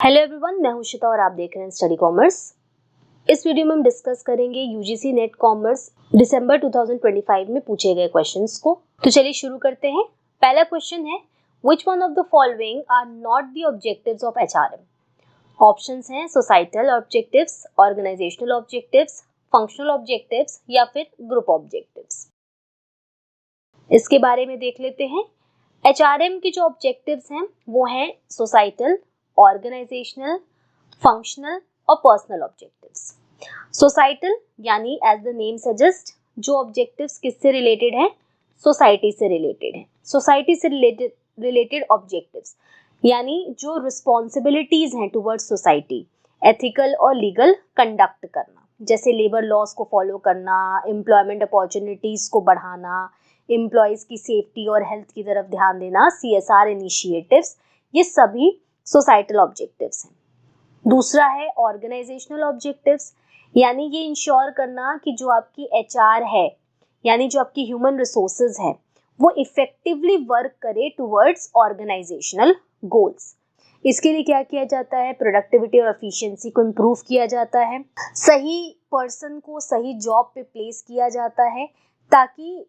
Hello everyone, मैं हूं श्वेता और आप देख रहे हैं स्टडी कॉमर्स। इस वीडियो में हम डिस्कस करेंगे यूजीसी नेट कॉमर्स दिसंबर 2025 में पूछे गए क्वेश्चंस को। तो चलिए शुरू करते हैं। पहला क्वेश्चन है, which one of the following are not the objectives of HRM? Options हैं societal objectives, organizational objectives, functional objectives या फिर ग्रुप ऑब्जेक्टिव्स। इसके बारे में देख लेते हैं। एचआरएम के जो ऑब्जेक्टिव्स हैं वो हैं सोसाइटल, ऑर्गेनाइजेशनल, फंक्शनल और पर्सनल ऑब्जेक्टिव्स। सोसाइटल यानी एज द नेम सजेस्ट, जो ऑब्जेक्टिव्स किससे रिलेटेड हैं? सोसाइटी से रिलेटेड है। सोसाइटी से रिलेटेड ऑब्जेक्टिव्स यानी जो रिस्पॉन्सिबिलिटीज हैं टुवर्ड्स सोसाइटी, एथिकल और लीगल कंडक्ट करना, जैसे लेबर लॉज को फॉलो करना, एम्प्लॉयमेंट अपॉर्चुनिटीज को बढ़ाना, एम्प्लॉयज की सेफ्टी और हेल्थ की तरफ ध्यान देना, सीएसआर इनिशिएटिव्स, ये सभी सोसाइटल ऑब्जेक्टिव्स हैं। दूसरा है ऑर्गेनाइजेशनल ऑब्जेक्टिव्स, यानी ये इंश्योर करना कि जो आपकी एचआर है यानी जो आपकी ह्यूमन रिसोर्सेज है वो इफेक्टिवली वर्क करे टुवर्ड्स ऑर्गेनाइजेशनल गोल्स। इसके लिए क्या किया जाता है? प्रोडक्टिविटी और एफिशिएंसी को इम्प्रूव किया जाता है, सही पर्सन को सही जॉब पे प्लेस किया जाता है ताकि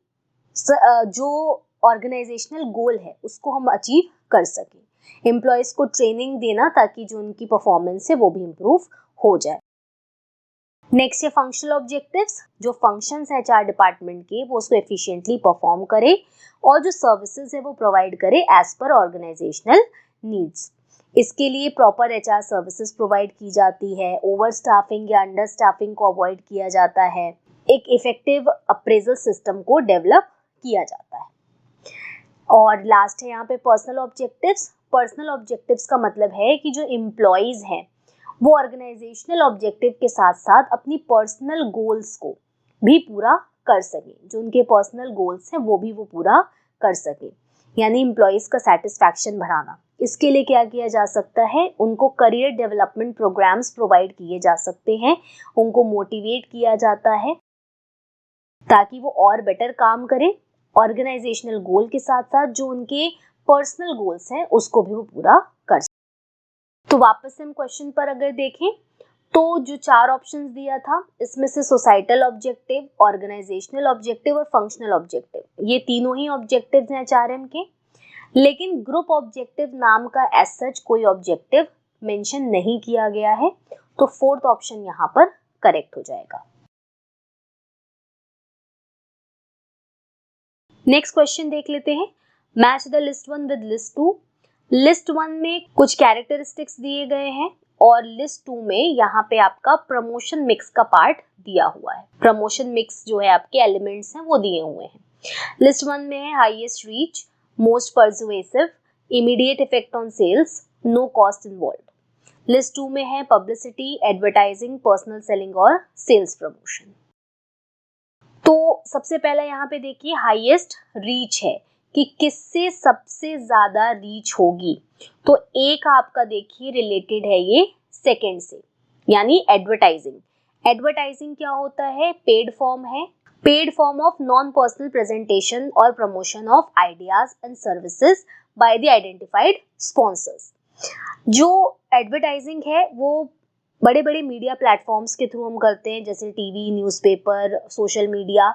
जो ऑर्गेनाइजेशनल गोल है उसको हम अचीव कर सकें। एम्प्लॉयज को ट्रेनिंग देना ताकि जो उनकी परफॉर्मेंस है वो भी इम्प्रूव हो जाए। नेक्स्ट है फंक्शनल ऑब्जेक्टिव्स, जो फंक्शंस है एचआर डिपार्टमेंट के वो उसको एफिशिएंटली परफॉर्म करे और जो सर्विसेज है वो प्रोवाइड करे एज पर ऑर्गेनाइजेशनल नीड्स। इसके लिए प्रॉपर एचआर सर्विसेज प्रोवाइड की जाती है, ओवर स्टाफिंग या अंडर स्टाफिंग को अवॉइड किया जाता है, एक इफेक्टिव अप्रेजल सिस्टम को डेवलप किया जाता है। और लास्ट है यहाँ पे पर्सनल ऑब्जेक्टिव्स। पर्सनल ऑब्जेक्टिव्स का मतलब है कि जो एम्प्लॉयज हैं वो ऑर्गेनाइजेशनल ऑब्जेक्टिव के साथ साथ अपनी पर्सनल गोल्स को भी पूरा कर सके, जो उनके पर्सनल गोल्स हैं वो भी वो पूरा कर सके, यानी एम्प्लॉयज का सेटिस्फैक्शन बढ़ाना। इसके लिए क्या किया जा सकता है? उनको करियर डेवलपमेंट प्रोग्राम्स प्रोवाइड किए जा सकते हैं, उनको मोटिवेट किया जाता है ताकि वो और बेटर काम करें, ऑर्गेनाइजेशनल गोल के साथ साथ जो उनके पर्सनल गोल्स हैं उसको भी वो पूरा कर सकते। तो वापस से हम क्वेश्चन पर अगर देखें तो जो चार ऑप्शंस दिया था इसमें से सोसाइटल ऑब्जेक्टिव, ऑर्गेनाइजेशनल ऑब्जेक्टिव और फंक्शनल ऑब्जेक्टिव, ये तीनों ही ऑब्जेक्टिव्स हैं एचआरएम के, लेकिन ग्रुप ऑब्जेक्टिव नाम का एज सच कोई ऑब्जेक्टिव मेंशन नहीं किया गया है, तो फोर्थ ऑप्शन यहाँ पर करेक्ट हो जाएगा। नेक्स्ट क्वेश्चन देख लेते हैं। Match the list one with list two. List one में कुछ कैरेक्टरिस्टिक्स दिए गए हैं और लिस्ट टू में यहाँ पे आपका प्रमोशन मिक्स का पार्ट दिया हुआ है। प्रमोशन मिक्स जो है आपके एलिमेंट्स हैं वो दिए हुए हैं। लिस्ट वन में है highest reach, most persuasive, immediate effect on sales, no cost involve. List two में है पब्लिसिटी, एडवर्टाइजिंग, पर्सनल सेलिंग और सेल्स प्रमोशन। तो सबसे पहला यहाँ पे देखिए हाईएस्ट रीच है कि किससे सबसे ज्यादा रीच होगी, तो एक आपका देखिए रिलेटेड है ये सेकंड से, यानी एडवर्टाइजिंग। एडवर्टाइजिंग क्या होता है? पेड फॉर्म है, paid form of non personal presentation और promotion of ideas and services by the identified sponsors. जो एडवर्टाइजिंग है वो बड़े बड़े मीडिया प्लेटफॉर्म्स के थ्रू हम करते हैं, जैसे टीवी, न्यूज़पेपर, सोशल मीडिया।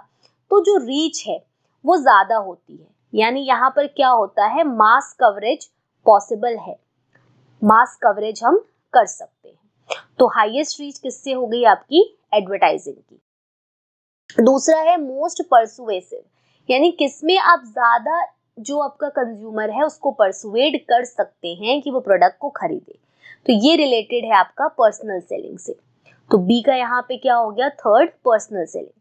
तो जो रीच है वो ज़्यादा होती है, यानी यहाँ पर क्या होता है? मास कवरेज पॉसिबल है, मास कवरेज हम कर सकते हैं। तो हाईएस्ट रीच किससे हो गई? आपकी एडवर्टाइजिंग की। दूसरा है मोस्ट परसुएसिव, यानी किसमें आप ज़्यादा जो आपका कंज्यूमर है उसको परसुएड कर सकते हैं कि वो प्रोडक्ट को खरीदे, तो ये रिलेटेड है आपका पर्सनल सेलिंग से। तो बी का यहाँ पे क्या हो गया? Third, personal selling.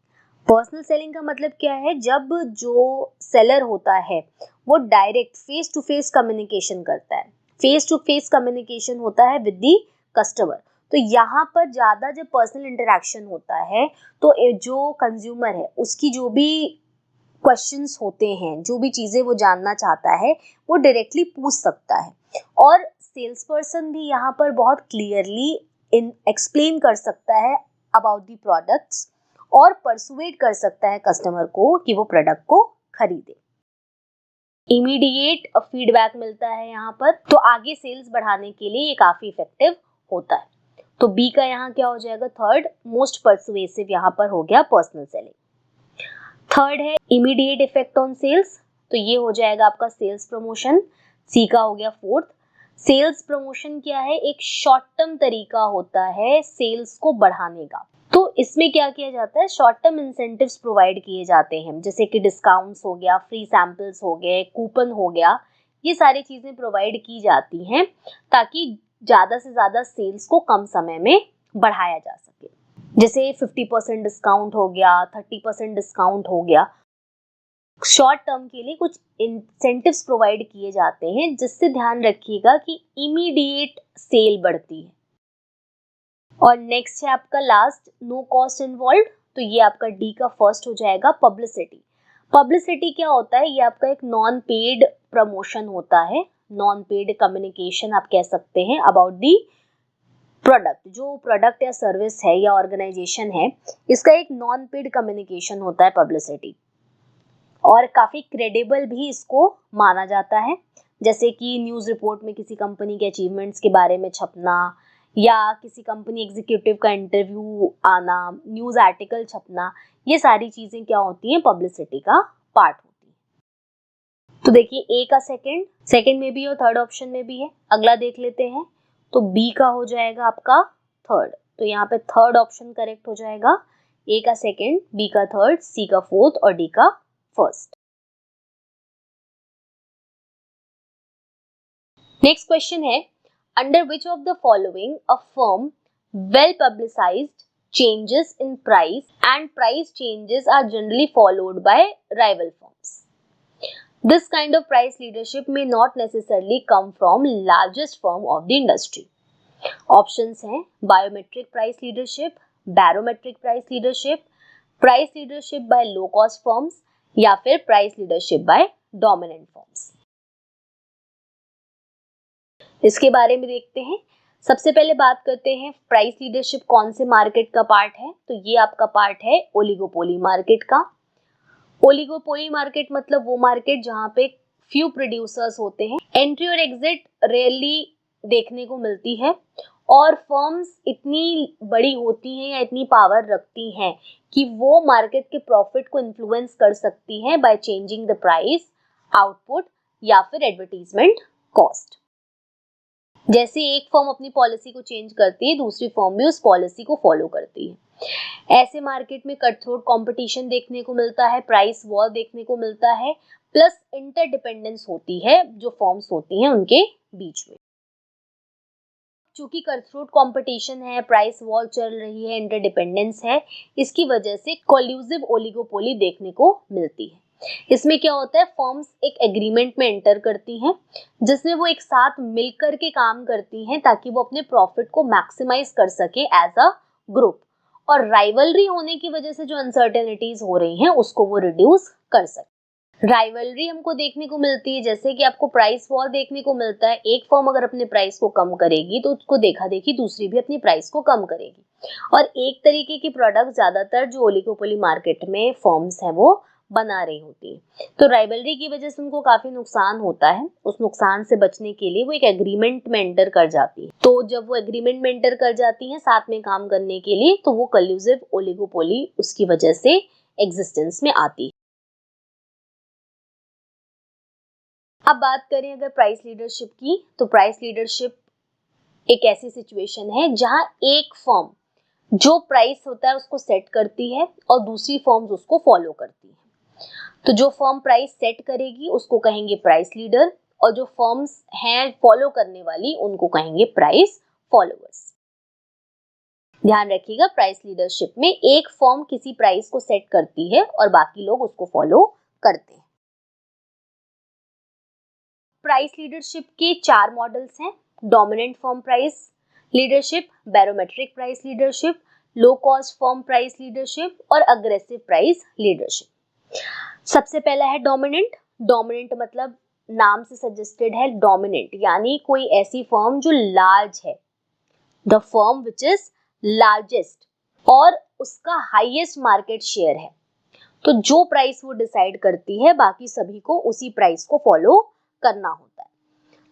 Personal selling का मतलब क्या है? जब जो सेलर होता है वो direct face to face communication करता है, फेस टू फेस कम्युनिकेशन होता है विद दी कस्टमर। तो यहाँ पर ज़्यादा जब पर्सनल इंटरेक्शन होता है तो जो कंज्यूमर है उसकी जो भी क्वेश्चंस होते हैं, जो भी चीज़ें वो जानना चाहता है वो डायरेक्टली पूछ सकता है, और सेल्स पर्सन भी यहाँ पर बहुत क्लियरली एक्सप्लेन कर सकता है अबाउट दी प्रोडक्ट्स और परसुएड कर सकता है कस्टमर को कि वो प्रोडक्ट को खरीदे। इमीडिएट फीडबैक मिलता है यहाँ पर, तो आगे सेल्स बढ़ाने के लिए ये काफी इफेक्टिव होता है। तो बी का यहाँ क्या हो जाएगा, थर्ड मोस्ट परसुएसिव यहाँ पर हो गया पर्सनल सेलिंग। थर्ड है इमीडिएट इफेक्ट ऑन सेल्स, तो ये हो जाएगा आपका सेल्स प्रमोशन। सी का हो गया फोर्थ। सेल्स प्रमोशन क्या है, एक शॉर्ट टर्म तरीका होता है सेल्स को बढ़ाने का। तो इसमें क्या किया जाता है, शॉर्ट टर्म इंसेंटिव्स प्रोवाइड किए जाते हैं, जैसे कि डिस्काउंट्स हो गया, फ्री सैंपल्स हो गए, कूपन हो गया, ये सारी चीजें प्रोवाइड की जाती हैं ताकि ज्यादा से ज्यादा सेल्स को कम समय में बढ़ाया जा सके। जैसे 50% डिस्काउंट हो गया, 30% डिस्काउंट हो गया। शॉर्ट टर्म के लिए कुछ इंसेंटिव्स प्रोवाइड किए जाते हैं, जिससे ध्यान रखिएगा कि इमीडिएट सेल बढ़ती है। और नेक्स्ट है आपका लास्ट, नो कॉस्ट इन्वॉल्व, तो ये आपका डी का फर्स्ट हो जाएगा, पब्लिसिटी। पब्लिसिटी क्या होता है, ये आपका एक नॉन पेड प्रमोशन होता है, नॉन पेड कम्युनिकेशन आप कह सकते हैं अबाउट दी प्रोडक्ट। जो प्रोडक्ट या सर्विस है या ऑर्गेनाइजेशन है, इसका एक नॉन पेड कम्युनिकेशन होता है पब्लिसिटी, और काफी क्रेडिबल भी इसको माना जाता है। जैसे कि न्यूज़ रिपोर्ट में किसी कंपनी के अचीवमेंट्स के बारे में छपना, या किसी कंपनी एग्जीक्यूटिव का इंटरव्यू आना, न्यूज़ आर्टिकल छपना, ये सारी चीजें क्या होती हैं, पब्लिसिटी का पार्ट होती है। तो देखिए ए का सेकंड में भी और थर्ड ऑप्शन में भी है। अगला देख लेते हैं, तो बी का हो जाएगा आपका थर्ड, तो यहाँ पे थर्ड ऑप्शन करेक्ट हो जाएगा। ए का सेकंड, बी का थर्ड, सी का फोर्थ और डी का फर्स्ट। नेक्स्ट क्वेश्चन है, under which of the following a firm well publicised changes in price and price changes are generally followed by rival firms. This kind of price leadership may not necessarily come from largest firm of the industry. Options हैं biometric price leadership, barometric price leadership by low cost firms या फिर price leadership by dominant firms. इसके बारे में देखते हैं। सबसे पहले बात करते हैं प्राइस लीडरशिप कौन से मार्केट का पार्ट है, तो ये आपका पार्ट है ओलिगोपोली मार्केट का। ओलिगोपोली मार्केट मतलब वो मार्केट जहाँ पे फ्यू प्रोड्यूसर्स होते हैं, एंट्री और एग्जिट रेयरली देखने को मिलती है, और फर्म्स इतनी बड़ी होती हैं या इतनी पावर रखती हैं कि वो मार्केट के प्रॉफिट को इन्फ्लुएंस कर सकती हैं by changing the price, output या फिर एडवर्टीजमेंट कॉस्ट। जैसे एक फर्म अपनी पॉलिसी को चेंज करती है, दूसरी फर्म भी उस पॉलिसी को फॉलो करती है। ऐसे मार्केट में कट थ्रोट कंपटीशन देखने को मिलता है, प्राइस वॉर देखने को मिलता है, प्लस इंटरडिपेंडेंस होती है जो फर्म्स होती हैं उनके बीच में। चूंकि कट थ्रोट कंपटीशन है, प्राइस वॉर चल रही है, इंटरडिपेंडेंस है, इसकी वजह से कोल्यूसिव ओलिगोपोली देखने को मिलती है। इसमें क्या होता है, फर्म्स एक एग्रीमेंट में एंटर करती हैं, जिसमें वो एक साथ मिलकर के काम करती हैं ताकि वो अपने प्रॉफिट को मैक्सिमाइज कर सके एज अ ग्रुप, और राइवलरी होने की वजह से जो अनसर्टेनिटीज हो रही हैं उसको वो रिड्यूस कर सके। राइवलरी हमको देखने को मिलती है, जैसे कि आपको प्राइस वॉर देखने को मिलता है, एक फर्म अगर अपने प्राइस को कम करेगी तो उसको देखा देखी दूसरी भी अपनी प्राइस को कम करेगी, और एक तरीके की प्रोडक्ट ज्यादातर जो ओलिगोपोली मार्केट में फर्म्स हैं वो बना रही होती है। तो राइवलरी की वजह से उनको काफी नुकसान होता है, उस नुकसान से बचने के लिए वो एक एग्रीमेंट में एंटर कर जाती है। तो जब वो एग्रीमेंट में एंटर कर जाती है साथ में काम करने के लिए, तो वो कोल्यूसिव ओलिगोपोली उसकी वजह से एग्जिस्टेंस में आती है। अब बात करें अगर प्राइस लीडरशिप की, तो प्राइस लीडरशिप एक ऐसी सिचुएशन है जहां एक फर्म जो प्राइस होता है उसको सेट करती है और दूसरी फर्म्स उसको फॉलो करती है। तो जो फर्म प्राइस सेट करेगी उसको कहेंगे प्राइस लीडर, और जो फर्म्स हैं फॉलो करने वाली उनको कहेंगे प्राइस फॉलोअर्स। ध्यान रखिएगा, प्राइस लीडरशिप में एक फर्म किसी प्राइस को सेट करती है और बाकी लोग उसको फॉलो करते हैं। प्राइस लीडरशिप के 4 मॉडल्स हैं, dominant firm price leadership, barometric price leadership, low cost firm price leadership और अग्रेसिव प्राइस लीडरशिप। सबसे पहला है डोमिनेंट। डोमिनेंट मतलब नाम से सजेस्टेड है डोमिनेंट, यानी कोई ऐसी फर्म जो लार्ज है, the firm which is largest और उसका हाईएस्ट मार्केट शेयर है। तो जो प्राइस वो डिसाइड करती है बाकी सभी को उसी प्राइस को फॉलो करना होता है।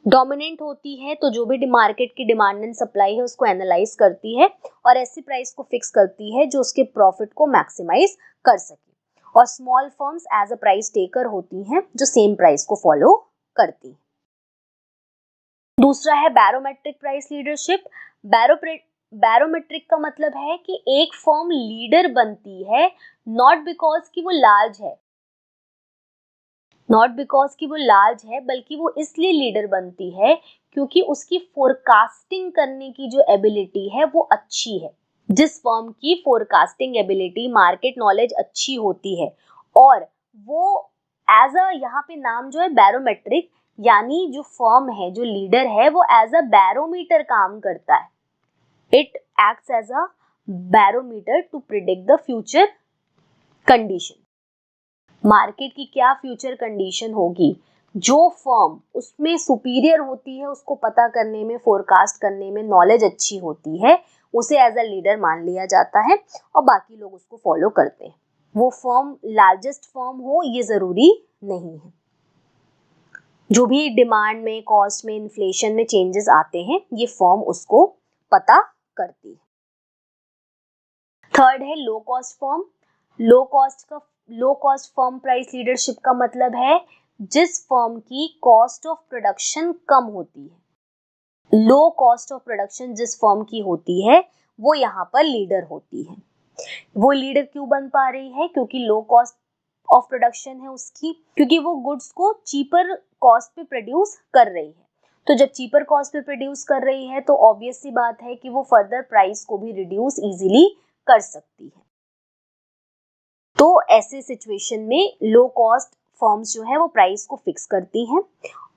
डोमिनेंट होती है तो जो भी मार्केट की डिमांड एंड सप्लाई है उसको एनालाइज करती है और ऐसी प्राइस को फिक्स करती है जो उसके प्रॉफिट को मैक्सिमाइज कर सके। और small firms as a price taker होती हैं जो सेम प्राइस को फॉलो करती हैं। दूसरा है बैरोमेट्रिक प्राइस लीडरशिप। बैरोमेट्रिक का मतलब है कि एक फर्म लीडर बनती है नॉट बिकॉज कि वो लार्ज है बल्कि वो इसलिए लीडर बनती है क्योंकि उसकी फोरकास्टिंग करने की जो एबिलिटी है वो अच्छी है। जिस फर्म की फोरकास्टिंग एबिलिटी, मार्केट नॉलेज अच्छी होती है और वो एज अ, यहाँ पे नाम जो है बैरोमेट्रिक, यानी जो फर्म है, जो लीडर है, वो एज अ बैरोमीटर काम करता है। It acts as a barometer to predict the future condition. Market की क्या फ्यूचर कंडीशन होगी, जो फर्म उसमें सुपीरियर होती है, उसको पता करने में, फोरकास्ट करने में नॉलेज अच्छी होती है, उसे एज अ लीडर मान लिया जाता है और बाकी लोग उसको फॉलो करते हैं। वो फर्म लार्जेस्ट फर्म हो ये जरूरी नहीं है। जो भी डिमांड में, कॉस्ट में, इन्फ्लेशन में चेंजेस आते हैं ये फर्म उसको पता करती है। थर्ड है low cost firm. Low cost firm price leadership का मतलब है जिस फर्म की कॉस्ट ऑफ प्रोडक्शन कम होती है। लो कॉस्ट ऑफ प्रोडक्शन जिस फर्म की होती है वो यहाँ पर लीडर होती है। वो लीडर क्यों बन पा रही है? क्योंकि लो कॉस्ट ऑफ प्रोडक्शन है उसकी, क्योंकि वो गुड्स को चीपर कॉस्ट पे प्रोड्यूस कर रही है। तो जब चीपर कॉस्ट पे प्रोड्यूस कर रही है तो ऑब्वियस सी बात है कि वो फर्दर प्राइस को भी रिड्यूस इजीली कर सकती है। तो ऐसे सिचुएशन में लो कॉस्ट फर्म्स जो है वो प्राइस को फिक्स करती हैं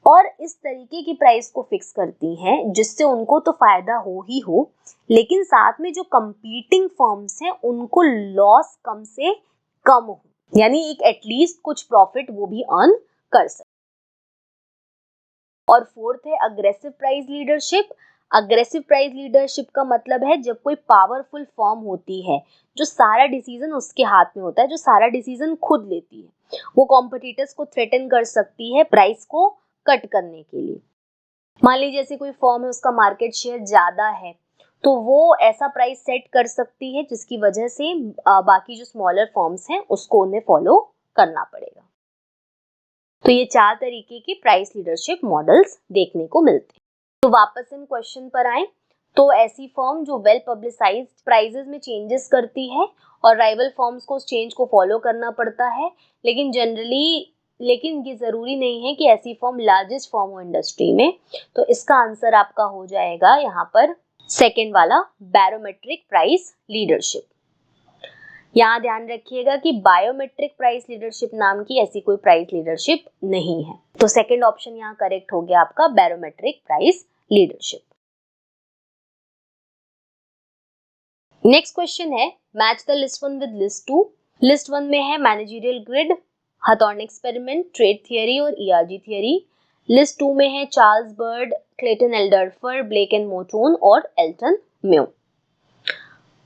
और इस तरीके की प्राइस को फिक्स करती हैं जिससे उनको तो फायदा हो ही हो, लेकिन साथ में जो कंपीटिंग फर्म्स हैं उनको लॉस कम से कम हो, यानी एक एटलीस्ट कुछ प्रॉफिट वो भी अर्न कर सके। और फोर्थ है aggressive price leadership. Aggressive price leadership का मतलब है जब कोई पावरफुल फर्म होती है जो सारा डिसीजन उसके हाथ में होता है, जो सारा डिसीजन खुद लेती है, वो कॉम्पिटिटर्स को थ्रेटन कर सकती है प्राइस को कट करने के लिए। मान लीजिए जैसे कोई फर्म है, उसका मार्केट शेयर ज्यादा है तो वो ऐसा प्राइस सेट कर सकती है जिसकी वजह से बाकी जो स्मॉलर फर्म्स हैं उसको उन्हें फॉलो करना पड़ेगा। तो ये 4 तरीके की प्राइस लीडरशिप मॉडल्स देखने को मिलते हैं। तो वापस इन क्वेश्चन पर आए तो ऐसी फर्म जो वेल पब्लिसाइज्ड प्राइसेस में चेंजेस करती है और राइवल फर्म्स को उस चेंज को फॉलो करना पड़ता है, लेकिन ये जरूरी नहीं है कि ऐसी फर्म लार्जेस्ट फर्म हो इंडस्ट्री में। तो इसका आंसर आपका हो जाएगा यहाँ पर सेकेंड वाला, बैरोमेट्रिक प्राइस लीडरशिप। यहाँ ध्यान रखिएगा कि बायोमेट्रिक प्राइस लीडरशिप नाम की ऐसी कोई प्राइस लीडरशिप नहीं है। तो सेकंड ऑप्शन यहाँ करेक्ट हो गया आपका, barometric price leadership. Next question है match the list 1 with list 2। List 1 में है managerial grid, Hawthorne experiment, trait theory और ईआरजी थियरी। लिस्ट 2 में है Charles Bird, Clayton Alderfer, Blake and Mouton और एल्टन म्यू।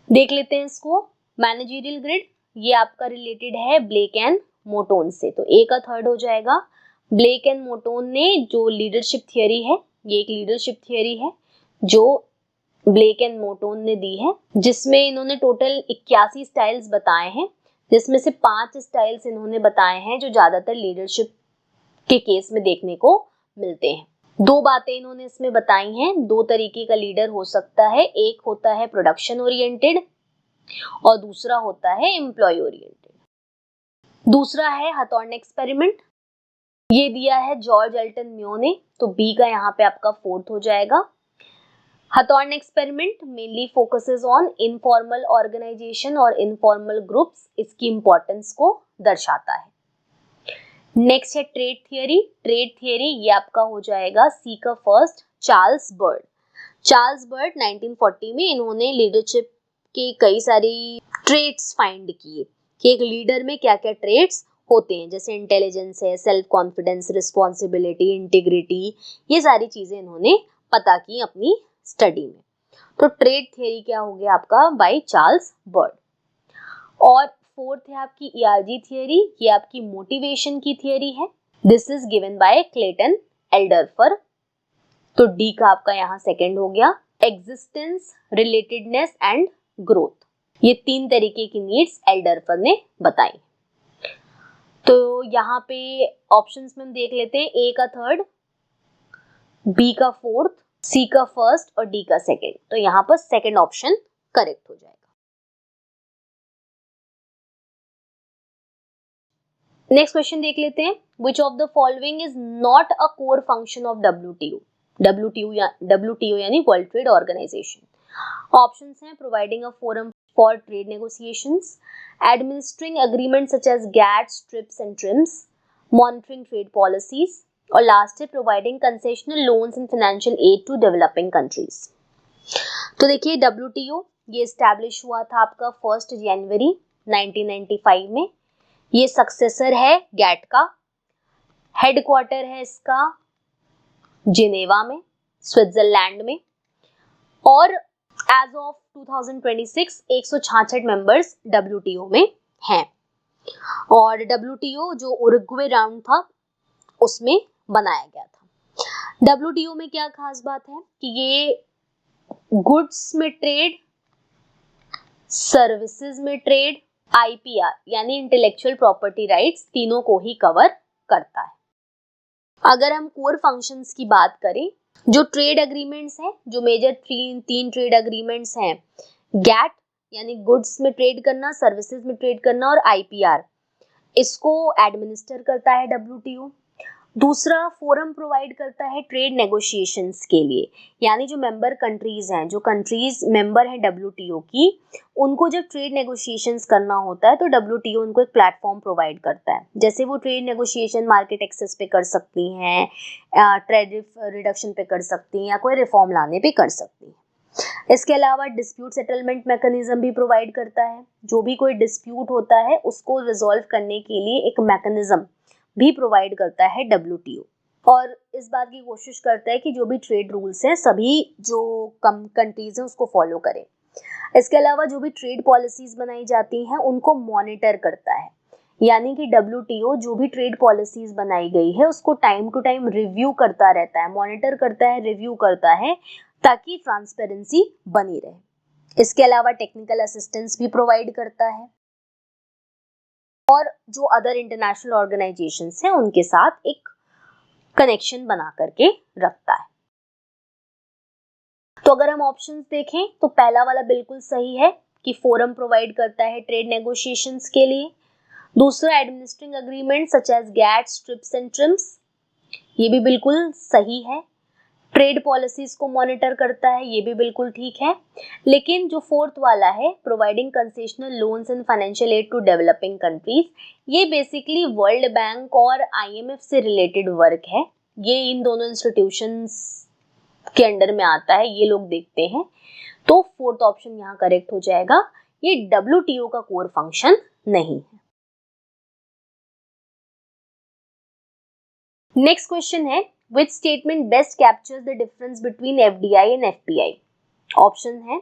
देख लेते हैं इसको। मैनेजरियल ग्रिड ये आपका रिलेटेड है ब्लेक एंड मोटोन से, तो ए का थर्ड हो जाएगा। ब्लेक एंड मोटोन ने जो लीडरशिप थियरी है, ये एक लीडरशिप थियरी है जो ब्लेक एंड मोटोन ने दी है, जिसमें इन्होंने टोटल 81 स्टाइल्स बताए हैं, जिसमें से 5 स्टाइल्स इन्होंने बताए हैं जो ज्यादातर लीडरशिप के केस में देखने को मिलते हैं। 2 बातें इन्होंने इसमें बताई हैं, 2 तरीके का लीडर हो सकता है, एक होता है प्रोडक्शन ओरिएंटेड और दूसरा होता है एम्प्लॉय ओरिएंटेड। दूसरा है हथॉर्न एक्सपेरिमेंट, ये दिया है जॉर्ज एल्टन म्यू ने, तो बी का यहाँ पे आपका फोर्थ हो जाएगा। Hawthorne experiment mainly focuses on informal organization और इनफॉर्मल ग्रुप्स, इसकी इंपॉर्टेंस को दर्शाता है। नेक्स्ट है ट्रेड थियरी। ट्रेड थियरी ये आपका हो जाएगा सी का first, Charles bird. Charles bird 1940 में इन्होंने लीडरशिप के कई सारी ट्रेट्स फाइंड किए कि एक लीडर में क्या क्या ट्रेट्स होते हैं, जैसे इंटेलिजेंस है, सेल्फ कॉन्फिडेंस, रिस्पॉन्सिबिलिटी, इंटीग्रिटी, ये सारी चीजें इन्होंने पता की अपनी स्टडी में। तो ट्रेड थियरी क्या हो गया आपका, बाय चार्ल्स बर्ड। और फोर्थ है आपकी ERG थियरी, ये आपकी मोटिवेशन की थियरी है। This is given by Clayton Alderfer. तो डी का आपका यहाँ सेकंड हो गया। एग्जिस्टेंस, रिलेटेडनेस एंड ग्रोथ, ये 3 तरीके की नीड्स एल्डरफर ने बताई। तो यहाँ पे ऑप्शंस में हम देख लेते हैं, ए का थर्ड, बी का फोर्थ, सी का फर्स्ट और डी का सेकंड। तो यहाँ पर सेकंड ऑप्शन करेक्ट हो जाएगा। नेक्स्ट क्वेश्चन देख लेते हैं, which of the following is not a core function of WTO। WTO यानी वर्ल्ड ट्रेड ऑर्गेनाइजेशन। ऑप्शंस हैं, providing a forum for trade negotiations, administering agreement such as GATT, TRIPS and TRIMS, monitoring trade policies, और last है providing concessional loans and financial aid to developing countries. तो देखिए WTO ये establish हुआ था आपका 1 जनवरी 1995 में। ये सक्सेसर है GATT का। हेडक्वार्टर है इसका जिनेवा में, स्विट्जरलैंड में। और एज ऑफ 2026 166 मेंबर्स WTO में हैं। और WTO जो उरुग्वे राउंड था उसमें बनाया गया था। WTO में क्या खास बात है कि ये गुड्स में ट्रेड, सर्विसेज में ट्रेड, IPR यानी इंटेलेक्चुअल प्रॉपर्टी राइट्स, तीनों को ही कवर करता है। अगर हम कोर फंक्शंस की बात करें, जो ट्रेड एग्रीमेंट्स हैं, जो मेजर तीन ट्रेड एग्रीमेंट्स हैं, GATT यानी गुड्स में ट्रेड करना, सर्विसेज में ट्रेड करना और IPR, इसको एडमिनिस्टर करता है WTO। दूसरा फोरम प्रोवाइड करता है ट्रेड नेगोशिएशंस के लिए, यानी जो मेंबर कंट्रीज हैं, जो कंट्रीज मेंबर हैं WTO की, उनको जब ट्रेड नेगोशिएशंस करना होता है तो WTO उनको एक प्लेटफॉर्म प्रोवाइड करता है। जैसे वो ट्रेड नेगोशिएशन मार्केट एक्सेस पे कर सकती हैं, ट्रेड रिडक्शन पे कर सकती हैं, या कोई रिफॉर्म लाने पे कर सकती हैं। इसके अलावा डिस्प्यूट सेटलमेंट मैकेनिज्म भी प्रोवाइड करता है। जो भी कोई डिस्प्यूट होता है उसको रिजॉल्व करने के लिए एक मैकेनिज्म भी प्रोवाइड करता है WTO, और इस बात की कोशिश करता है कि जो भी ट्रेड रूल्स हैं सभी जो कंट्रीज हैं उसको फॉलो करें। इसके अलावा जो भी ट्रेड पॉलिसीज बनाई जाती हैं उनको मॉनिटर करता है, यानी कि WTO जो भी ट्रेड पॉलिसीज बनाई गई है उसको टाइम टू टाइम रिव्यू करता रहता है, मॉनिटर करता है, रिव्यू करता है, ताकि ट्रांसपेरेंसी बनी रहे। इसके अलावा टेक्निकल असिस्टेंस भी प्रोवाइड करता है, और जो अदर इंटरनेशनल ऑर्गेनाइजेशंस हैं उनके साथ एक कनेक्शन बना करके रखता है। तो अगर हम ऑप्शंस देखें तो पहला वाला बिल्कुल सही है कि फोरम प्रोवाइड करता है ट्रेड नेगोशिएशंस के लिए। दूसरा administering agreement such as GATT, TRIPS and TRIMS, ये भी बिल्कुल सही है। ट्रेड पॉलिसीज को मॉनिटर करता है, ये भी बिल्कुल ठीक है। लेकिन जो फोर्थ वाला है, providing concessional loans and financial aid to developing countries, ये बेसिकली वर्ल्ड बैंक और IMF से रिलेटेड वर्क है। ये इन दोनों इंस्टीट्यूशंस के अंडर में आता है, ये लोग देखते हैं। तो फोर्थ ऑप्शन यहाँ करेक्ट हो जाएगा। ये WTO का कोर फंक्शन नहीं है। नेक्स्ट क्वेश्चन है, which statement best captures the difference between FDI and FPI? Option है,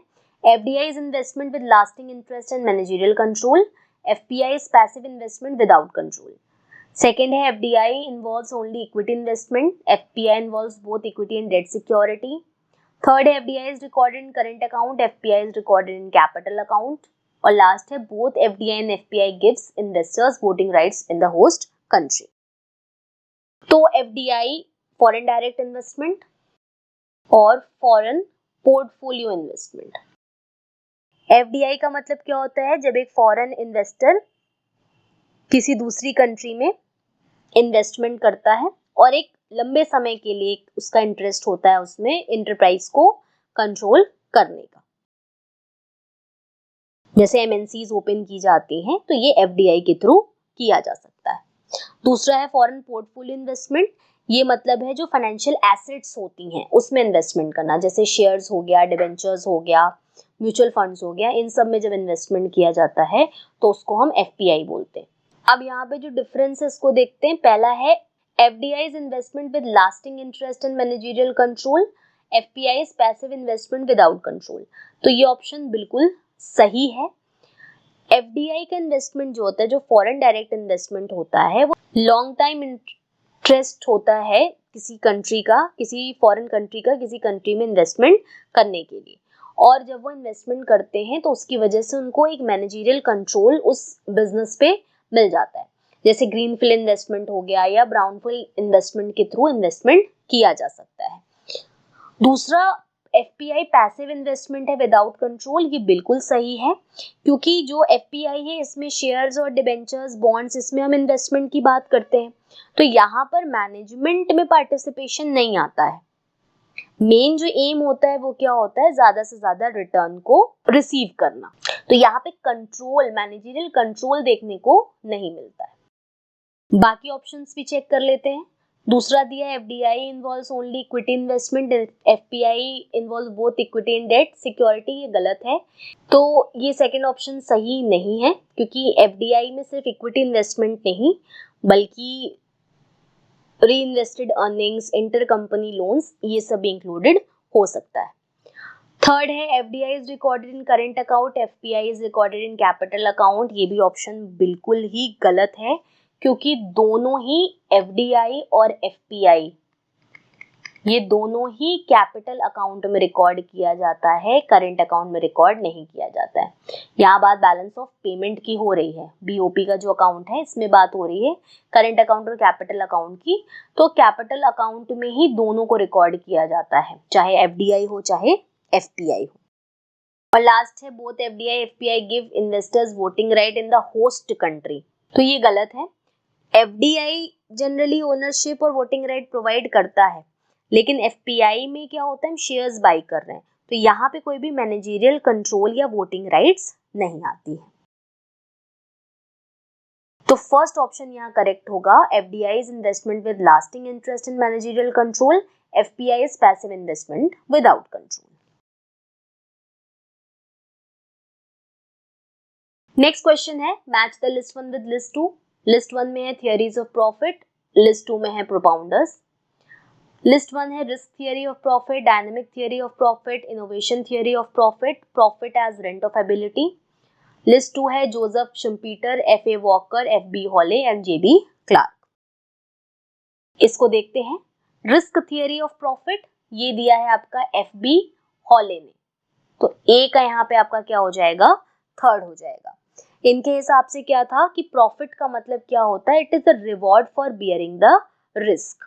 FDI is investment with lasting interest and managerial control. FPI is passive investment without control. Second है, FDI involves only equity investment. FPI involves both equity and debt security. Third है, FDI is recorded in current account. FPI is recorded in capital account. और last है, both FDI and FPI gives investors voting rights in the host country. तो FDI foreign direct investment और foreign portfolio investment. FDI का मतलब क्या होता है, जब एक फॉरेन इन्वेस्टर किसी दूसरी कंट्री में इन्वेस्टमेंट करता है और एक लंबे समय के लिए उसका इंटरेस्ट होता है उसमें एंटरप्राइज को कंट्रोल करने का। जैसे MNCs ओपन की जाती हैं तो ये FDI के थ्रू किया जा सकता है। दूसरा है फॉरेन पोर्टफोलियो इन्वेस्टमेंट, ये मतलब है जो फाइनेंशियल एसेट्स होती हैं उसमें इन्वेस्टमेंट करना, जैसे शेयर्स हो गया, डिबेंचर्स हो गया, म्यूचुअल फंड्स हो गया, इन सब में जब इन्वेस्टमेंट किया जाता है तो उसको हम FPI बोलते हैं। अब यहाँ पे जो डिफरेंस है उसको देखते हैं। पहला है, FDI is investment with lasting interest and managerial control, FPI is passive investment without control. तो ये ऑप्शन बिल्कुल सही है। एफडीआई का इन्वेस्टमेंट जो होता है, जो फॉरेन डायरेक्ट इन्वेस्टमेंट होता है, वो लॉन्ग टाइम इंटरेस्ट होता है किसी कंट्री का, किसी फॉरेन कंट्री का किसी कंट्री में इन्वेस्टमेंट करने के लिए। और जब वो इन्वेस्टमेंट करते हैं तो उसकी वजह से उनको एक मैनेजरियल कंट्रोल उस बिजनेस पे मिल जाता है। जैसे ग्रीनफील्ड इन्वेस्टमेंट हो गया या ब्राउनफील्ड इन्वेस्टमेंट के थ्रू इन्वेस्टमेंट किया जा सकता है। दूसरा एफपीआई पैसिव इन्वेस्टमेंट है विदाउट कंट्रोल, ये बिल्कुल सही है, क्योंकि जो एफपीआई है इसमें शेयर्स और डिबेंचर्स, बॉन्ड्स, इसमें हम इन्वेस्टमेंट की बात करते हैं, तो यहाँ पर मैनेजमेंट में पार्टिसिपेशन नहीं आता है। मेन जो एम होता है वो क्या होता है, ज्यादा से ज्यादा रिटर्न को रिसीव करना। तो यहाँ पे कंट्रोल, मैनेजरियल कंट्रोल देखने को नहीं मिलता है। बाकी ऑप्शंस भी चेक कर लेते हैं। दूसरा दिया FDI involves only equity investment, FPI involve both equity and debt security, ये गलत है। तो ये सेकंड ऑप्शन सही नहीं है, क्योंकि एफडीआई में सिर्फ इक्विटी इन्वेस्टमेंट नहीं बल्कि री invested earnings, inter company loans, ये सब इंक्लूडेड हो सकता है। थर्ड है FDI is recorded in current account, FPI is recorded in capital account, ये भी ऑप्शन बिल्कुल ही गलत है, क्योंकि दोनों ही एफडीआई और एफपीआई ये दोनों ही कैपिटल अकाउंट में रिकॉर्ड किया जाता है, करंट अकाउंट में रिकॉर्ड नहीं किया जाता है। यहाँ बात बैलेंस ऑफ पेमेंट की हो रही है, बीओपी का जो अकाउंट है इसमें बात हो रही है करंट अकाउंट और कैपिटल अकाउंट की। तो कैपिटल अकाउंट में ही दोनों को रिकॉर्ड किया जाता है, चाहे एफडीआई हो चाहे एफपीआई हो। और लास्ट है both FDI FPI give investors voting right in the host country, तो ये गलत है। एफडीआई जनरली ओनरशिप और वोटिंग राइट प्रोवाइड करता है, लेकिन एफपीआई में क्या होता है, हम शेयर्स बाई कर रहे हैं, तो यहाँ पे कोई भी मैनेजरियल कंट्रोल या वोटिंग राइट्स नहीं आती है। तो फर्स्ट ऑप्शन यहाँ करेक्ट होगा, FDI is investment with lasting interest in managerial control, FPI is passive investment without control. Next question है match the list 1 with list 2। List 1 में है थियरीज ऑफ प्रॉफिट, लिस्ट 2 में है प्रोपाउंडर्स। लिस्ट 1 है risk theory of profit, dynamic theory of profit, innovation theory of profit, profit as rent of ability. List 2 है Joseph Schumpeter, F A Walker, F B Hawley and J B Clark. इसको देखते हैं। Risk theory of profit ये दिया है आपका F B Hawley ने, तो ए का यहाँ पे आपका क्या हो जाएगा, थर्ड हो जाएगा। इनके हिसाब से क्या था कि प्रॉफिट का मतलब क्या होता है, it is the reward for bearing the risk,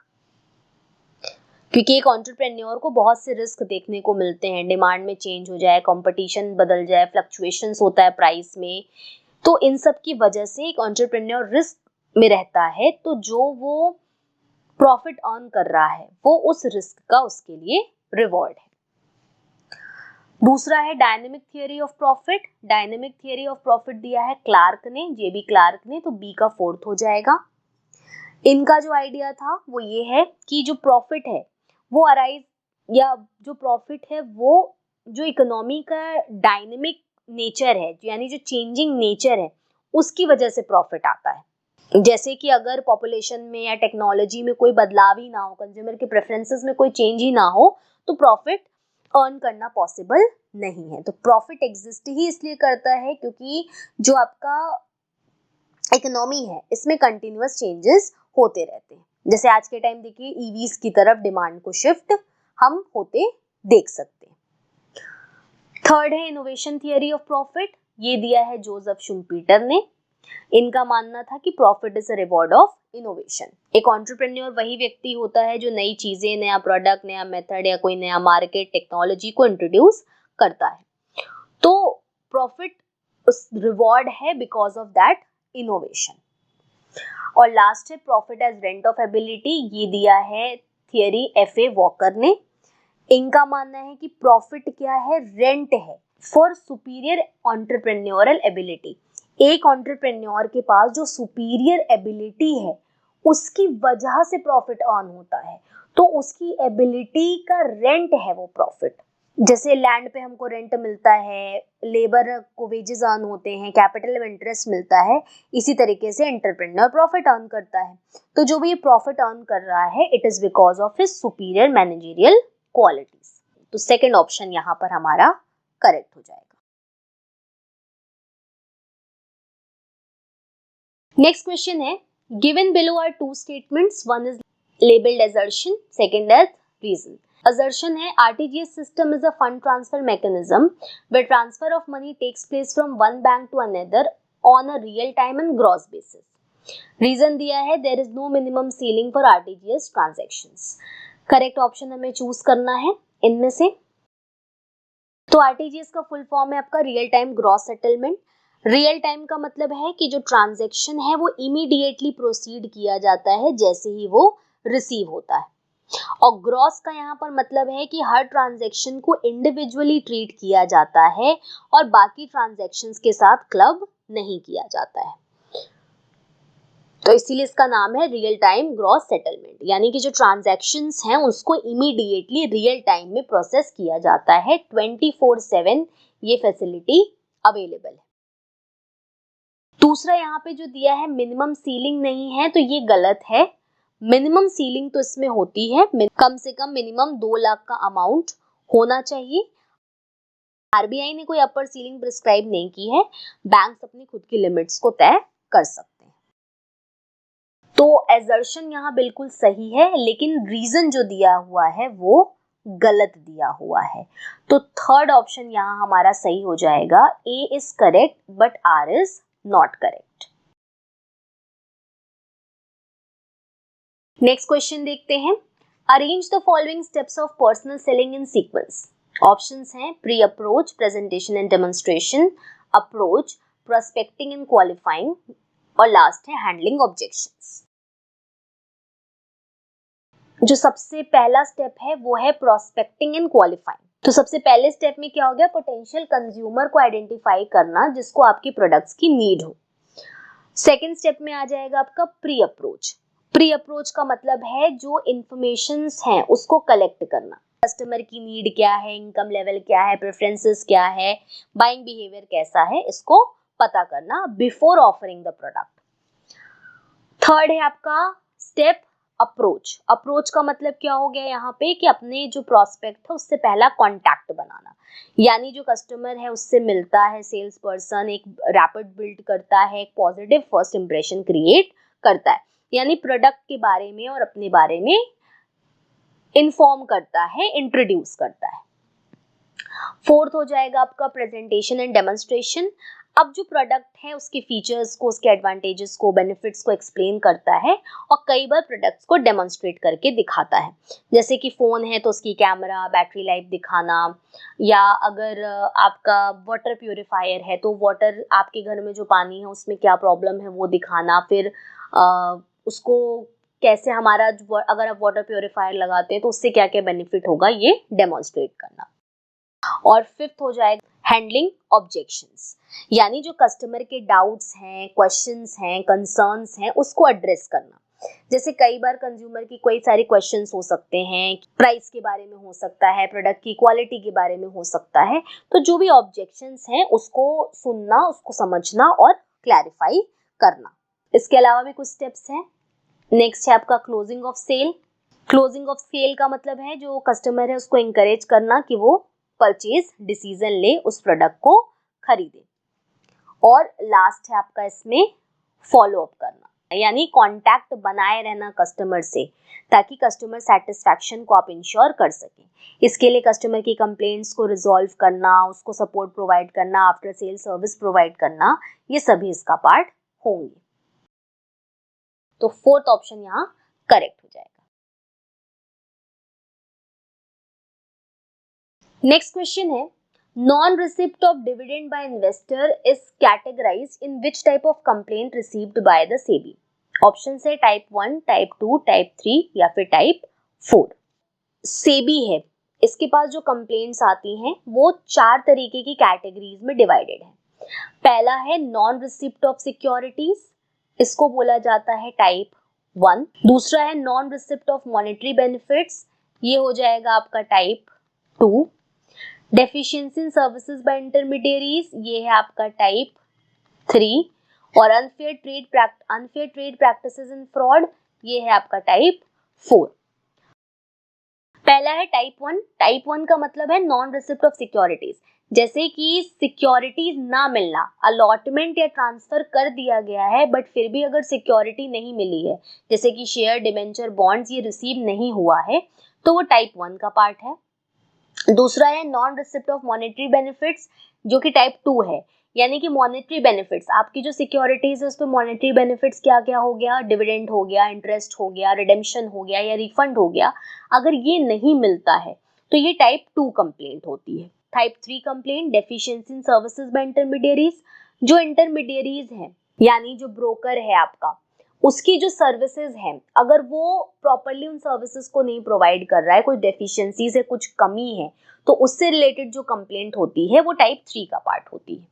क्योंकि एक एंटरप्रेन्योर को बहुत से रिस्क देखने को मिलते हैं, डिमांड में चेंज हो जाए, कंपटीशन बदल जाए, फ्लक्चुएशंस होता है प्राइस में, तो इन सब की वजह से एक एंटरप्रेन्योर रिस्क में रहता है, तो जो वो प्रॉफिट अर्न कर रहा है वो उस रिस्क का उसके लिए रिवॉर्ड है। दूसरा है dynamic theory of profit, dynamic theory of profit दिया है क्लार्क ने, जे बी क्लार्क ने, तो बी का फोर्थ हो जाएगा। इनका जो आइडिया था वो ये है कि जो प्रॉफिट है वो अराइज, या जो प्रॉफिट है वो जो इकोनॉमी का डायनेमिक नेचर है, यानी जो चेंजिंग नेचर है, उसकी वजह से प्रॉफिट आता है। जैसे कि अगर पॉपुलेशन में या टेक्नोलॉजी में कोई बदलाव ही ना हो, कंज्यूमर के प्रेफरेंसेस में कोई चेंज ही ना हो, तो प्रॉफिट अर्न करना पॉसिबल नहीं है। तो प्रॉफिट एग्जिस्ट ही इसलिए करता है क्योंकि जो आपका इकोनॉमी है इसमें कंटिन्यूअस चेंजेस होते रहते हैं। जैसे आज के टाइम देखिए ईवीज की तरफ डिमांड को शिफ्ट हम होते देख सकते हैं। थर्ड है इनोवेशन थियरी ऑफ प्रॉफिट, ये दिया है जोसेफ शुम्पीटर ने। इनका मानना था कि profit is a reward of innovation. एक एंटरप्रेन्योर वही व्यक्ति होता है जो नई चीजें, नया प्रोडक्ट, नया मेथड या कोई नया मार्केट टेक्नोलॉजी को इंट्रोड्यूस करता है, तो प्रॉफिट उस रिवॉर्ड है बिकॉज ऑफ दैट इनोवेशन। और लास्ट है profit as rent of ability, ये दिया है थियरी एफ ए वॉकर ने। इनका मानना है कि प्रॉफिट क्या है, रेंट है फॉर सुपीरियर एंटरप्रेन्योरल एबिलिटी। एक एंटरप्रेन्योर के पास जो सुपीरियर एबिलिटी है उसकी वजह से प्रॉफिट अर्न होता है, तो उसकी एबिलिटी का रेंट है वो प्रॉफिट। जैसे लैंड पे हमको रेंट मिलता है, लेबर को वेजेस अर्न होते हैं, कैपिटल में इंटरेस्ट मिलता है, इसी तरीके से एंटरप्रेन्योर प्रॉफिट अर्न करता है। तो जो भी प्रॉफिट अर्न कर रहा है it is because of his superior managerial qualities. तो सेकंड ऑप्शन यहाँ पर हमारा करेक्ट हो जाएगा। नेक्स्ट क्वेश्चन है, given below are two statements, one is labelled assertion, second as reason. Assertion है RTGS system is a fund transfer mechanism where transfer of money takes place from one bank to another on a real time and gross basis. Reason दिया है there is no minimum ceiling for RTGS transactions. Correct option हमें choose करना है इनमें से। तो RTGS का full form है आपका real time gross settlement. Real time का मतलब है कि जो ट्रांजैक्शन है वो इमीडिएटली प्रोसीड किया जाता है जैसे ही वो रिसीव होता है, और ग्रॉस का यहाँ पर मतलब है कि हर ट्रांजैक्शन को इंडिविजुअली ट्रीट किया जाता है और बाकी ट्रांजैक्शंस के साथ क्लब नहीं किया जाता है, तो इसीलिए इसका नाम है रियल टाइम ग्रॉस सेटलमेंट। यानी कि जो ट्रांजैक्शंस हैं उसको इमीडिएटली रियल टाइम में प्रोसेस किया जाता है, 24/7 ये फैसिलिटी अवेलेबल है। दूसरा यहाँ पे जो दिया है मिनिमम सीलिंग नहीं है, तो ये गलत है। मिनिमम सीलिंग तो इसमें होती है, कम से कम मिनिमम 2 लाख का अमाउंट होना चाहिए। आरबीआई ने कोई अपर सीलिंग प्रिस्क्राइब नहीं की है, बैंक्स अपनी खुद की लिमिट्स को तय कर सकते हैं। तो एजर्शन यहाँ बिल्कुल सही है, लेकिन रीजन जो दिया हुआ है वो गलत दिया हुआ है। तो थर्ड ऑप्शन यहाँ हमारा सही हो जाएगा, A is correct but R is not correct. Next question देखते हैं, arrange the following steps of personal selling in sequence. Options हैं pre approach, presentation and demonstration, approach, prospecting and qualifying, और last है हैंडलिंग ऑब्जेक्शंस। जो सबसे पहला step है वो है प्रोस्पेक्टिंग एंड क्वालिफाइंग। तो सबसे पहले स्टेप में क्या हो गया, पोटेंशियल कंज्यूमर को आइडेंटिफाई करना जिसको आपकी प्रोडक्ट्स की नीड हो। सेकेंड स्टेप में आ जाएगा आपका प्री अप्रोच। प्री अप्रोच का मतलब है जो इंफॉर्मेशंस हैं उसको कलेक्ट करना, कस्टमर की नीड क्या है, इनकम लेवल क्या है, प्रेफरेंसेस क्या है, बाइंग बिहेवियर कैसा है, इसको पता करना before offering the product. Third है आपका स्टेप अप्रोच। अप्रोच का मतलब क्या हो गया यहाँ पे कि अपने जो प्रोस्पेक्ट है उससे पहला कांटेक्ट बनाना, यानी जो कस्टमर है उससे मिलता है सेल्स पर्सन, एक रैपिड बिल्ड करता है, एक पॉजिटिव फर्स्ट इंप्रेशन क्रिएट करता है, यानी प्रोडक्ट के बारे में और अपने बारे में इन्फॉर्म करता है, इंट्रोड्यूस करता है। फोर्थ हो जाएगा आपका प्रेजेंटेशन एंड डेमोन्स्ट्रेशन। अब जो प्रोडक्ट है उसके फीचर्स को, उसके एडवांटेजेस को, बेनिफिट्स को एक्सप्लेन करता है और कई बार प्रोडक्ट्स को डेमोन्स्ट्रेट करके दिखाता है। जैसे कि फ़ोन है तो उसकी कैमरा, बैटरी लाइफ दिखाना, या अगर आपका वाटर प्यूरिफायर है तो वाटर, आपके घर में जो पानी है उसमें क्या प्रॉब्लम है वो दिखाना, फिर उसको कैसे हमारा अगर आप वाटर प्यूरिफायर लगाते हैं तो उससे क्या क्या बेनिफिट होगा ये डेमोन्स्ट्रेट करना। और फिफ्थ हो जाएगा हैंडलिंग ऑब्जेक्शंस, यानी जो कस्टमर के डाउट्स हैं, क्वेश्चंस हैं, कंसर्न्स हैं, उसको एड्रेस करना। जैसे कई बार कंज्यूमर की कोई सारे क्वेश्चंस हो सकते हैं, प्राइस के बारे में हो सकता है, प्रोडक्ट की क्वालिटी के बारे में हो सकता है, तो जो भी ऑब्जेक्शंस हैं उसको सुनना, उसको समझना और क्लैरिफाई करना। इसके अलावा भी कुछ स्टेप्स हैं। नेक्स्ट है आपका closing of sale. Closing of sale का मतलब है जो कस्टमर है उसको इंकरेज करना कि वो परचेज डिसीजन ले, उस प्रोडक्ट को खरीदे। और लास्ट है आपका इसमें फॉलो अप करना, यानी कांटेक्ट बनाए रहना कस्टमर से, ताकि कस्टमर सेटिस्फैक्शन को आप इंश्योर कर सकें। इसके लिए कस्टमर की कंप्लेंट्स को रिजॉल्व करना, उसको सपोर्ट प्रोवाइड करना, आफ्टर सेल सर्विस प्रोवाइड करना, ये सभी इसका पार्ट होंगे। तो फोर्थ ऑप्शन यहाँ करेक्ट हो जाएगा। नेक्स्ट क्वेश्चन है, non receipt of dividend bye investor is categorised in which type of complaint received by the SEBI. Option है टाइप 1, टाइप 2, टाइप 3 या फिर टाइप 4। सेबी है, इसके पास जो कंप्लेंट्स आती हैं वो 4 तरीके की कैटेगरीज में डिवाइडेड है। पहला है नॉन रिसिप्ट ऑफ सिक्योरिटीज, इसको बोला जाता है टाइप 1। दूसरा है non receipt of monetary benefits, ये हो जाएगा आपका type 2। Deficiency in services by intermediaries, ये है आपका टाइप 3। और अनफेयर ट्रेड प्रैक्टिसेस इन फ्रॉड, ये है आपका टाइप 4। पहला है टाइप 1। टाइप 1 का मतलब है नॉन रिसिप्ट ऑफ सिक्योरिटीज। जैसे कि सिक्योरिटीज ना मिलना, अलॉटमेंट या ट्रांसफर कर दिया गया है बट फिर भी अगर सिक्योरिटी नहीं मिली है, जैसे कि शेयर, डिबेंचर, बॉन्ड्स ये रिसीव नहीं हुआ है, तो वो टाइप 1 का पार्ट है। दूसरा है non receipt of monetary benefits, जो कि टाइप 2 है, यानी कि मॉनेटरी बेनिफिट्स, आपकी जो सिक्योरिटीज है उस पर मॉनेटरी बेनिफिट्स क्या क्या हो गया, डिविडेंड हो गया, इंटरेस्ट हो गया, रिडेम्पशन हो गया या रिफंड हो गया, अगर ये नहीं मिलता है तो ये टाइप 2 कंप्लेंट होती है। Type 3 complaint deficiency in services by intermediaries, जो इंटरमीडियरीज हैं यानी जो ब्रोकर है आपका, उसकी जो सर्विसेज हैं अगर वो प्रॉपरली उन सर्विसेज को नहीं प्रोवाइड कर रहा है, कुछ डेफिशिएंसीज है, कुछ कमी है, तो उससे रिलेटेड जो कंप्लेंट होती है वो टाइप 3 का पार्ट होती है।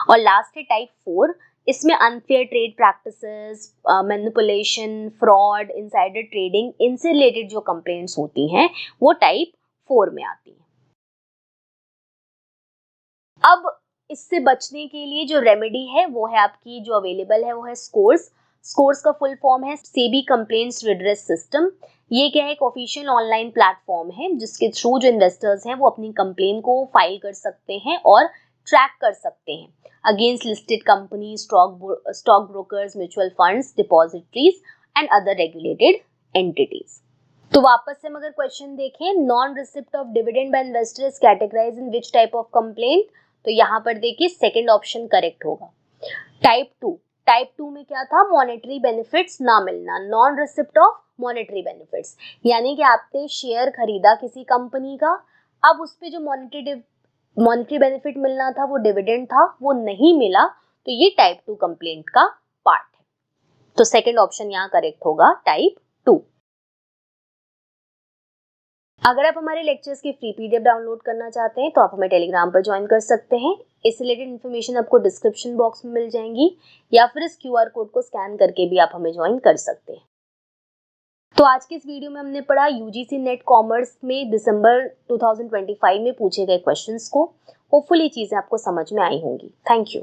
और लास्ट है टाइप 4, इसमें unfair trade practices, manipulation, fraud, insider trading, इनसे रिलेटेड जो कंप्लेंट्स होती हैं वो टाइप 4 में आती हैं। अब इससे बचने के लिए जो रेमेडी है वो है आपकी जो अवेलेबल है वो है स्कोर्स। स्कोर्स का फुल फॉर्म है सेबी कंप्लेंट्स रिड्रेस सिस्टम। ये क्या है, एक ऑफिशियल ऑनलाइन प्लेटफॉर्म है जिसके थ्रू जो इन्वेस्टर्स हैं वो अपनी कंप्लेन को फाइल कर सकते हैं और ट्रैक कर सकते हैं against listed company, stock brokers, mutual funds, depositories and other regulated entities. तो वापस से हम अगर क्वेश्चन देखें, non receipt of dividend by investors categorise in which type of complaint, तो यहाँ पर देखिए सेकंड ऑप्शन करेक्ट होगा। टाइप 2 में क्या था, मॉनेटरी बेनिफिट्स ना मिलना, non receipt of monetary benefits, यानी कि आपने शेयर खरीदा किसी कंपनी का, अब उस पे जो मॉनेटरी बेनिफिट मिलना था वो डिविडेंड था, वो नहीं मिला, तो ये टाइप 2 कंप्लेंट का पार्ट है। तो सेकंड ऑप्शन यहाँ करेक्ट होगा, टाइप 2। अगर आप हमारे लेक्चर्स की फ्री पीडीएफ डाउनलोड करना चाहते हैं तो आप हमें टेलीग्राम पर ज्वाइन कर सकते हैं। इस रिलेटेड इन्फॉर्मेशन आपको डिस्क्रिप्शन बॉक्स में मिल जाएंगी या फिर इस क्यूआर कोड को स्कैन करके भी आप हमें ज्वाइन कर सकते हैं। तो आज के इस वीडियो में हमने पढ़ा यूजीसी नेट कॉमर्स में दिसंबर 2025 में पूछे गए क्वेश्चंस को। होपफुली चीजें आपको समझ में आई होंगी। Thank you.